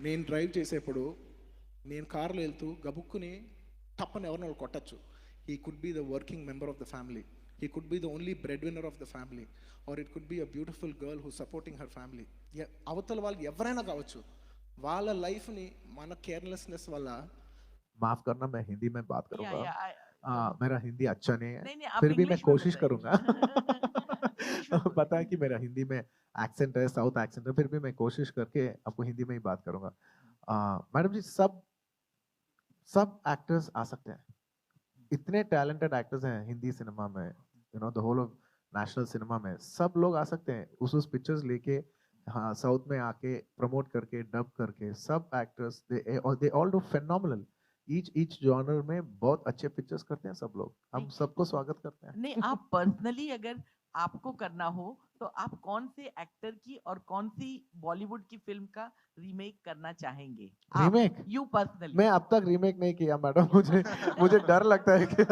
నేను డ్రైవ్ చేసేప్పుడు నేను కార్లో వెళ్తూ గబుక్కుని తప్పని ఎవరినో ఒకరు కొట్టచ్చు. He could be the working member of the family, he could be the only bread winner of the family, or it could be a beautiful girl who supporting her family. అవతల వాళ్ళు ఎవరైనా కావచ్చు, వాళ్ళ లైఫ్ని మన కేర్లెస్నెస్ వల్ల. माफ करना, मैं हिंदी में बात या करूंगा। या मेरा हिंदी अच्छा नहीं है, नहीं नहीं आप फिर भी मैं इंग्लिश में कोशिश करूंगा। इंग्लिश में पता है कि मेरा हिंदी में एक्सेंट है, साउथ एक्सेंट है, फिर भी मैं कोशिश करके आपको हिंदी में ही बात करूंगा। मैडम जी, सब सब एक्टर्स आ सकते हैं, इतने टैलेंटेड एक्टर्स हैं हिंदी सिनेमा में, you know the whole of national cinema में, सब लोग आ सकते हैं उस पिक्चर्स लेके, हाँ, साउथ में आके प्रमोट करके डब करके, सब actors they all do phenomenal, each genre में बहुत अच्छे पिक्चर्स करते हैं सब लोग, हम सबको स्वागत करते हैं। नहीं आप पर्सनली अगर आपको करना हो तो आप कौन से एक्टर की और कौन सी बॉलीवुड की फिल्म का रीमेक करना चाहेंगे? रीमेक? You personally. मैं अब तक रीमेक नहीं किया मैडम, मुझे डर लगता है कि